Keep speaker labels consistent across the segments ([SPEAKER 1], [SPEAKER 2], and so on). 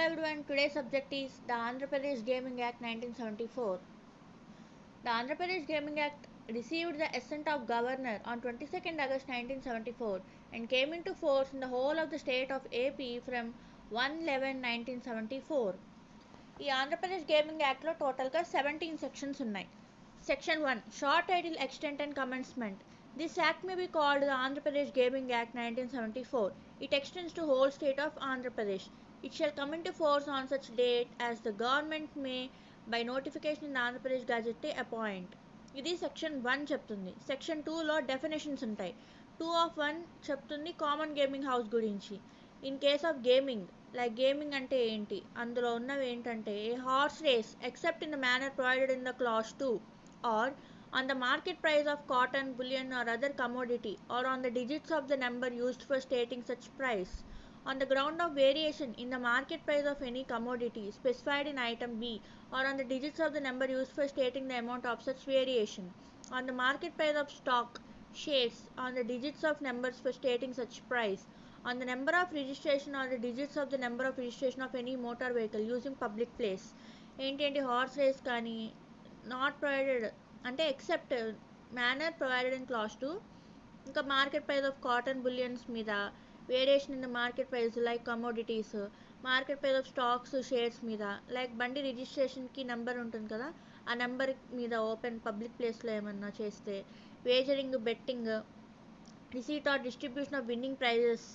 [SPEAKER 1] everyone, today's subject is the Andhra Pradesh Gaming Act 1974. The Andhra Pradesh Gaming Act received the assent of Governor on 22nd August 1974 and came into force in the whole of the state of AP from 1/11/1974. ఈ Andhra Pradesh gaming యాక్ట్లో టోటల్గా 17 sections ఉన్నాయి. Section 1 Short Title Extent and Commencement. This act may be called the Andhra Pradesh Gaming Act 1974. It extends to whole state of Andhra Pradesh. It shall come into force on such date as the government may by notification in the Andhra Pradesh Gazette appoint. ఇది section 1 చెప్తుంది. Section 2లో definitions ఉంటాయి. 2 of 1 చెప్తుంది common gaming house గురించి. In case of gaming like gaming అంటే ఏంటి, అందులో ఉన్నవి ఏంటంటే a horse race except in the manner provided in the clause 2 or on the market price of cotton, bullion or other commodity or on the digits of the number used for stating such price. On the ground of variation in the market price of any commodity specified in item B or on the digits of the number used for stating the amount of such variation. On the market price of stock, shares, on the digits of numbers for stating such price. On the number of registration or the digits of the number of registration of any motor vehicle using public place. ఏంటంటే horse race కానీ not provided అంటే except manner provided in class 2, ఇంకా market price of cotton బులియన్స్ మీద variation in the market price like commodities, market price of stocks shares మీద like బండి రిజిస్ట్రేషన్కి number ఉంటుంది కదా, ఆ నెంబర్ మీద ఓపెన్ పబ్లిక్ ప్లేస్లో ఏమన్నా చేస్తే, wagering, betting, receipt or distribution of winning prizes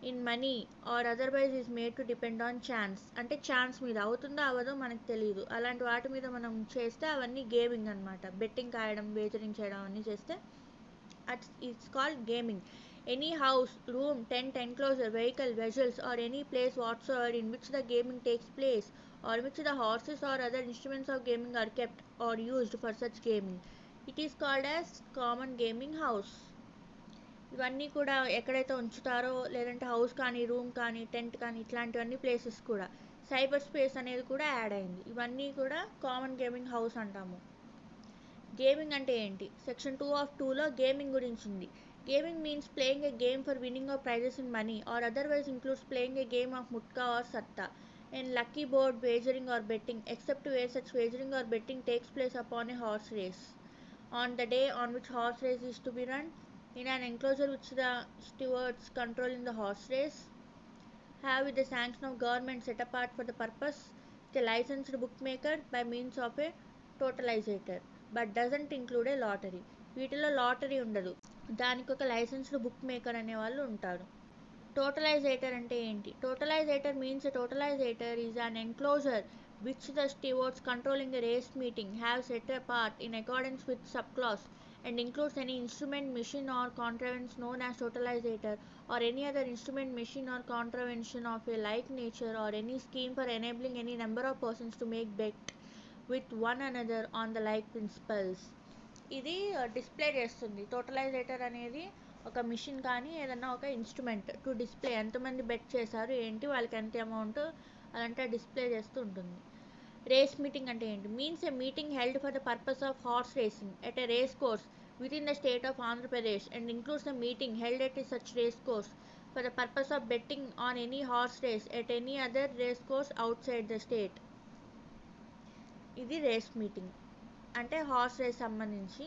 [SPEAKER 1] in money or otherwise is made to depend on chance. అంటే ఛాన్స్ మీద అవుతుందో అవ్వదో మనకు తెలియదు, అలాంటి వాటి మీద మనం చేస్తే అవన్నీ గేమింగ్ అనమాట. బెట్టింగ్ కాయడం, వేజరింగ్ చేయడం అవన్నీ చేస్తే it's called gaming. Any house, room, tent, enclosure, vehicle, vessels or any place whatsoever in which the gaming takes place or which the horses or other instruments of gaming are kept or used for such gaming. It is called as common gaming house. ఇవన్నీ కూడా ఎక్కడైతే ఉంచుతారో, లేదంటే house కానీ, room కానీ, tent కానీ, ఇట్లాంటివన్నీ places కూడా. Cyber space అనేది కూడా యాడ్ అయింది. ఇవన్నీ కూడా కామన్ గేమింగ్ హౌస్ అంటాము. గేమింగ్ అంటే ఏంటి? సెక్షన్ 2 of 2లో గేమింగ్ గురించి ఉంది. Gaming means playing a game for winning of prizes in money or otherwise includes playing a game of matka or satta and lucky board, wagering or betting except where such wagering or betting takes place upon a horse race on the day on which horse race is to be run in an enclosure which the stewards controlling the horse race have with the sanction of government set apart for the purpose, the licensed bookmaker by means of a totalizer but doesn't include a lottery. వీటిలో lottery ఉండదు, దానికి ఒక licensed book maker అనే వాళ్ళు ఉంటారు. టోటలైజేటర్ అంటే ఏంటి? టోటలైజేటర్ means a totalizer is an enclosure which the stewards controlling a race meeting have set apart in accordance with subclause and includes any instrument, machine or contrivance known as totalizer or any other instrument, machine or contravention of a like nature or any scheme for enabling any number of persons to make bet with one another on the like principles. ఇది display చేస్తుంది. టోటలైజేటర్ అనేది ఒక machine కానీ ఏదన్నా ఒక instrument to display ఎంతమంది bet చేశారు ఏంటి, వాళ్ళకి ఎంత అమౌంట్ అదంతా డిస్ప్లే చేస్తూ ఉంటుంది. రేస్ మీటింగ్ అంటే ఏంటి? Means a meeting held for the purpose of horse racing at a race course within the state of Andhra Pradesh and includes the meeting held at such race course for the purpose of betting on any horse race at any other race course outside the state. ఇది race meeting అంటే horse race సంబంధించి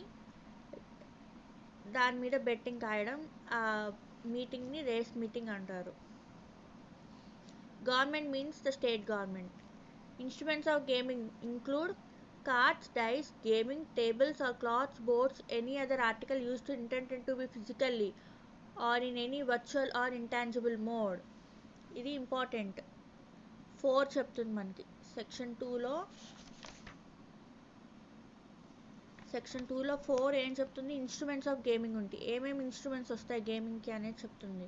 [SPEAKER 1] దాని మీద betting కాయడం, ఆ మీటింగ్ని race meeting అంటారు. Government means the state government. Instruments of gaming include cards, dice, gaming tables or cloths, boards, any other article used intended to be physically or in any virtual or intangible mode. ఇది important. 4 చెప్తుంది మనకి section 2లో 4 ఏం చెప్తుంది? Instruments of gaming ఉంటాయి. ఏమేమి instruments వస్తాయి గేమింగ్కి అనేది చెప్తుంది.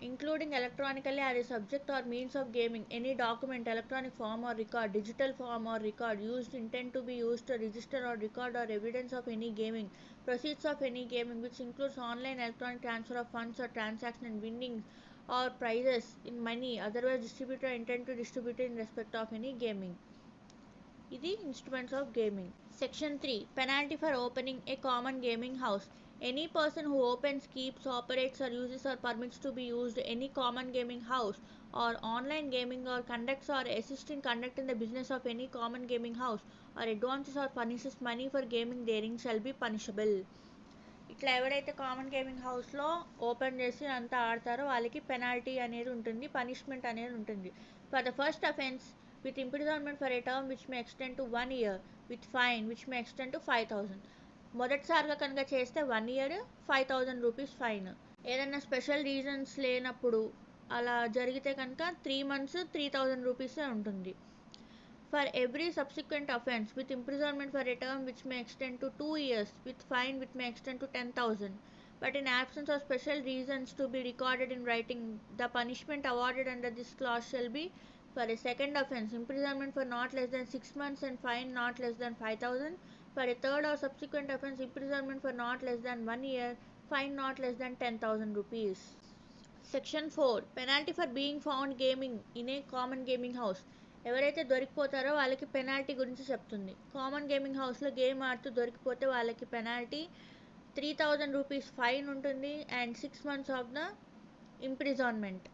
[SPEAKER 1] Including electronically as a subject or means of gaming, any document, electronic form or record, digital form or record used intend to be used to register or record or evidence of any gaming, proceeds of any gaming which includes online electronic transfer of funds or transaction and winning or prizes in money otherwise distributed or intend to distribute in respect of any gaming. ఇది instruments of gaming. Section 3 penalty for opening a common gaming house. Any person who opens, keeps, operates, or uses or permits to be used any common gaming house or online gaming or conducts or assists in conducting the business of any common gaming house or advances or furnishes money for gaming therein shall be punishable. ఇట్లా ఎవరైతే common gaming హౌస్లో open చేసి అంతా ఆడతారో వాళ్ళకి penalty అనేది ఉంటుంది, punishment అనేది ఉంటుంది. For the first offence with imprisonment for a term which may extend to 1 year with fine which may extend to 5,000. మొదటిసారిగా కనుక చేస్తే 1 year 5,000 రూపీస్ ఫైన్. ఏదైనా స్పెషల్ రీజన్స్ లేనప్పుడు అలా జరిగితే కనుక 3 months 3,000 రూపీసే ఉంటుంది. For every subsequent offence with imprisonment for a term which may extend to 2 years with fine which may extend to 10,000, but in absence of special reasons to be recorded in writing, the punishment awarded under this clause shall be: for a second offence, imprisonment for not less than 6 months and fine not less than 5,000; for a third or subsequent offence, imprisonment for not less than 1 year, fine not less than 10,000 rupees. Section 4. Penalty for being found gaming in a common gaming house. ఎవరైతే దొరికిపోతారో వాళ్ళకి penalty గురించి చెప్తుంది. Common gaming హౌస్లో game ఆడుతూ దొరికిపోతే వాళ్ళకి penalty 3,000 rupees fine ఉంటుంది and 6 months of the imprisonment.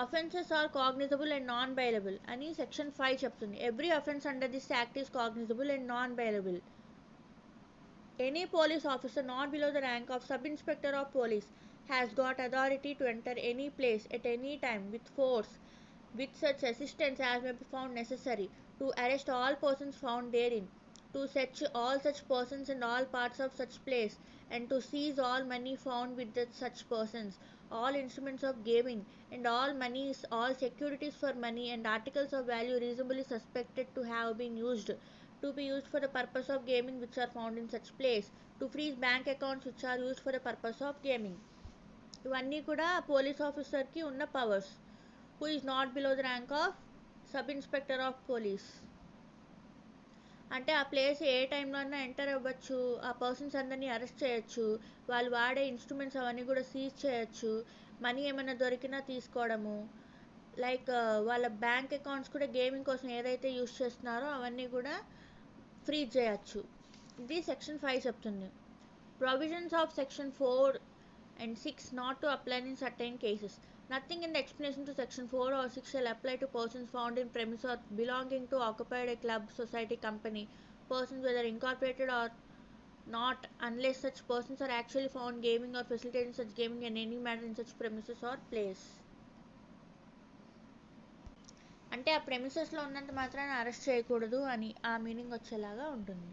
[SPEAKER 1] Offences are cognizable and non bailable అని సెక్షన్ 5 చెప్తుంది. Every offence under this act is cognizable and non bailable. Any police officer not below the rank of sub-inspector of police has got authority to enter any place at any time with force, with such assistance as may be found necessary, to arrest all persons found therein, to search all such persons and all parts of such place, and to seize all money found with such persons, all instruments of gaming, and all monies, all securities for money, and articles of value reasonably suspected to have been used, to be used for the purpose of gaming which are found in such place, to freeze bank accounts which are used for the purpose of gaming. ఇవన్నీ కూడా police ఆఫీసర్కి ఉన్న powers. Who is not below the rank of sub inspector of police. అంటే ఆ place ఏ టైంలో అయినా enter అవ్వచ్చు, ఆ పర్సన్స్ అందరినీ అరెస్ట్ చేయొచ్చు, వాళ్ళు వాడే ఇన్స్ట్రుమెంట్స్ అవన్నీ కూడా సీజ్ చేయొచ్చు, మనీ ఏమైనా దొరికినా తీసుకోవడము, లైక్ వాళ్ళ బ్యాంక్ అకౌంట్స్ కూడా గేమింగ్ కోసం ఏదైతే యూస్ చేస్తున్నారో అవన్నీ కూడా ఫ్రీజ్ చేయొచ్చు. ఇది సెక్షన్ 5 చెప్తుంది. Provisions of section 4 and 6 not to apply in certain cases. Nothing in the explanation to section 4 or 6 shall apply to persons found in premise or belonging to occupied a club, society, company, persons whether incorporated or not, unless such persons are actually found gaming or facilitating such gaming in any manner in such premises or place. అంటే ఆ ప్రెమిసెస్లో ఉన్నంత మాత్రాన్ని arrest చేయకూడదు అని ఆ meaning వచ్చేలాగా ఉంటుంది.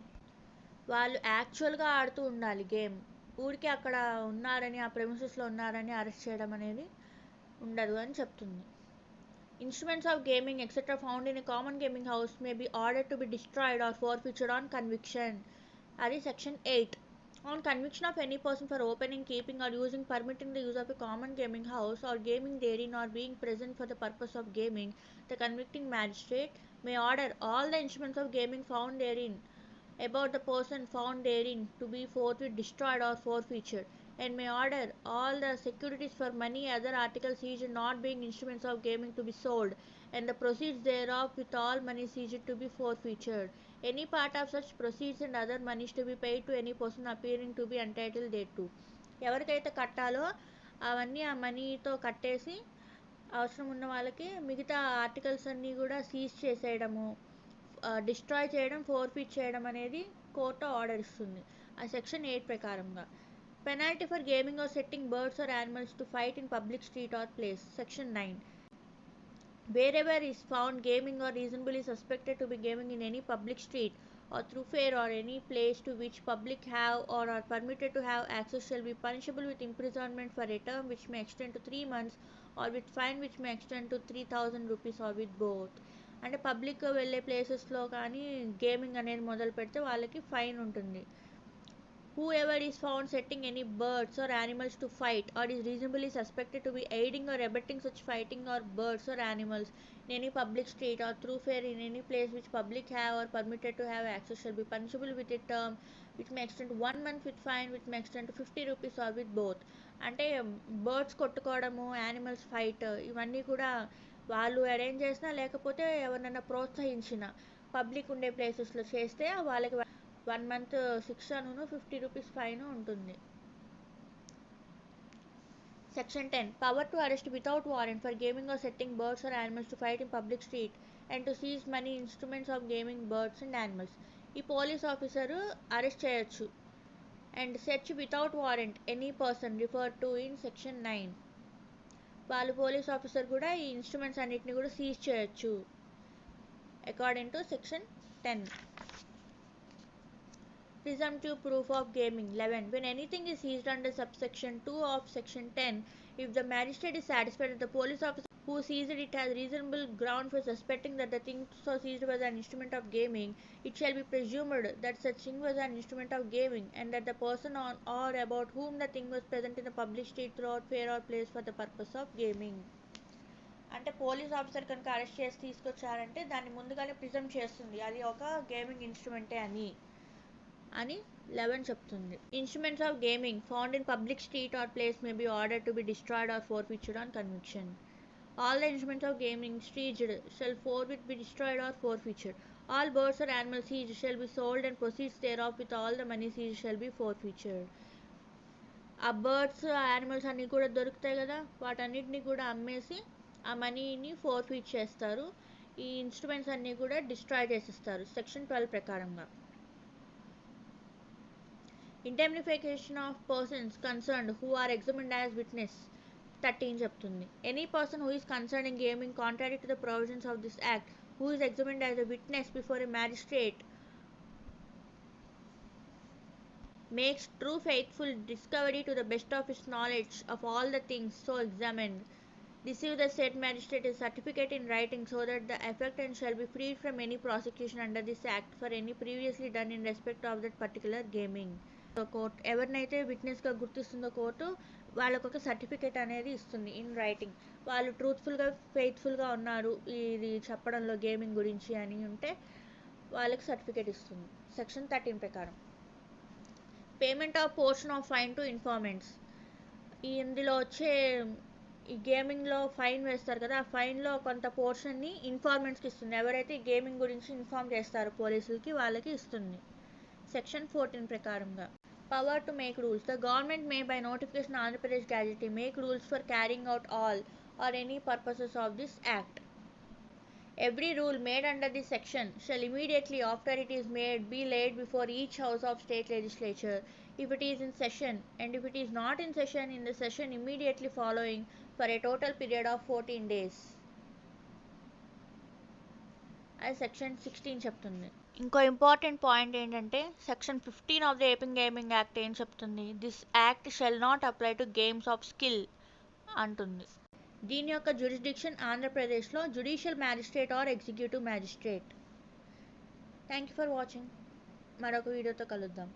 [SPEAKER 1] వాళ్ళు యాక్చువల్గా ఆడుతూ ఉండాలి గేమ్. ఊరికి అక్కడ ఉన్నారని, ఆ ప్రెమిసెస్లో ఉన్నారని అరెస్ట్ చేయడం అనేది ఉండదు అని చెప్తుంది. Instruments of gaming etcetera found in a common gaming house may be order to be destroyed or forfeited on conviction. అది section 8. On conviction of any person for opening, keeping or using, permitting the use of a common gaming house or gaming therein or being present for the purpose of gaming, the convicting magistrate may order all the instruments of gaming found therein about the person found therein to be forthwith destroyed or forfeited, and may order all the securities for money, other articles seized not being instruments of gaming to be sold, and the proceeds thereof with all money seized to be forfeited. Any part of such proceeds and other monies to be paid to any person appearing to be entitled thereto. ఎవరికైతే కట్టాలో అవన్నీ ఆ మనీతో కట్టేసి అవసరం ఉన్న వాళ్ళకి మిగతా ఆర్టికల్స్ అన్నీ కూడా సీజ్ చేసేయడము, డిస్ట్రాయ్ చేయడం, ఫోర్ఫీట్ చేయడం అనేది కోర్టు ఆర్డర్ ఇస్తుంది ఆ సెక్షన్ 8 ప్రకారంగా. Penalty for gaming or setting birds or animals to fight in public street or place. Section 9. Wherever is found gaming or reasonably suspected to be gaming in any public street or thoroughfare or any place to which public have or are permitted to have access shall be punishable with imprisonment for a term which may extend to 3 months or with fine which may extend to 3,000 rupees or with both. అంటే public వెళ్ళే ప్లేసెస్లో కానీ gaming అనేది మొదలు పెడితే వాళ్ళకి fine ఉంటుంది. Whoever is found setting any birds or animals to fight or is reasonably suspected to be aiding or abetting such fighting or birds or animals in any public street or thoroughfare in any place which public have or permitted to have access shall be punishable with a term which may extend to 1 month with fine which may extend to 50 rupees or with both. అంటే birds కొట్టుకోవడము, animals fight ఇవన్నీ కూడా వాళ్ళు arrange చేసినా లేకపోతే ఎవరినైనా ప్రోత్సహించిన public ఉండే ప్లేసెస్లో చేస్తే వాళ్ళకి 1 month శిక్షను 50 రూపీస్ ఫైన్ ఉంటుంది. Section 10. Power to arrest without warrant for gaming or setting birds or animals to fight in public street and to seize money, instruments of gaming, birds and animals. ఈ police officer arrest చేయొచ్చు and search without warrant any person refer to in section 9. వాళ్ళు police officer కూడా ఈ instruments అన్నిటిని కూడా seize చేయొచ్చు according to section 10. Presumptive proof of gaming. 11. When anything is seized under subsection 2 of section 10, if the magistrate is satisfied that the police officer who seized it has reasonable ground for suspecting that the thing so seized was an instrument of gaming, it shall be presumed that such thing was an instrument of gaming, and that the person on or about whom the thing was present in the public street throughout fair or place for the purpose of gaming. అంటే police officer కనుక arrest చేసి తీసుకొచ్చారంటే దాన్ని ముందుగానే preserve చేస్తుంది అది ఒక gaming ఇన్స్ట్రుమెంటే అని 11 చెప్తుంది. Instruments of gaming found in public street or place may be ordered to be destroyed or forfeited on conviction. All the instruments of gaming seized shall forthwith be destroyed or forfeited. All birds or animals seized shall be sold and proceeds thereof with all the money seized shall be forfeited. ఆ birds animals అన్నీ కూడా దొరుకుతాయి కదా వాటన్నిటిని కూడా అమ్మేసి ఆ మనీని ఫోర్ఫీట్ చేస్తారు. ఈ ఇన్స్ట్రుమెంట్స్ అన్నీ కూడా డిస్ట్రాయ్ చేసేస్తారు సెక్షన్ 12 ప్రకారంగా. Indemnification of persons concerned who are examined as witness 13 చెప్తుంది. Any person who is concerned in gaming contrary to the provisions of this act who is examined as a witness before a magistrate makes true faithful discovery to the best of his knowledge of all the things so examined, receive the said magistrate a certificate in writing so that the affected shall be freed from any prosecution under this act for any previously done in respect of that particular gaming. Court ఎవరినైతే విట్నెస్గా గుర్తిస్తుందో court వాళ్ళకు ఒక certificate అనేది ఇస్తుంది in writing. వాళ్ళు ట్రూత్ఫుల్గా ఫెయిత్ఫుల్గా ఉన్నారు ఇది చెప్పడంలో gaming గురించి అని ఉంటే వాళ్ళకి సర్టిఫికేట్ ఇస్తుంది సెక్షన్ 13 ప్రకారం. Payment of portion of fine to informants. ఇందులో వచ్చే ఈ గేమింగ్లో ఫైన్ వేస్తారు కదా ఆ ఫైన్లో కొంత పోర్షన్ని ఇన్ఫార్మెంట్స్కి ఇస్తుంది. ఎవరైతే గేమింగ్ గురించి ఇన్ఫార్మ్ చేస్తారో పోలీసులకి వాళ్ళకి ఇస్తుంది సెక్షన్ 14 ప్రకారంగా. Power to make rules. The government may by notification of Andhra Pradesh Gazette make rules for carrying out all or any purposes of this act. Every rule made under this section shall immediately after it is made be laid before each house of state legislature if it is in session, and if it is not in session, in the session immediately following for a total period of 14 days. అది section 16 చెప్తుంది. ఇంకో important point ఏంటంటే section 15 of the AP gaming act ఏం చెప్తుంది, this act shall not apply to games of skill అంటుంది. దీని యొక్క jurisdiction ఆంధ్రప్రదేశ్లో judicial magistrate or executive magistrate. Thank you for watching. మరొక వీడియోతో కలుద్దాం.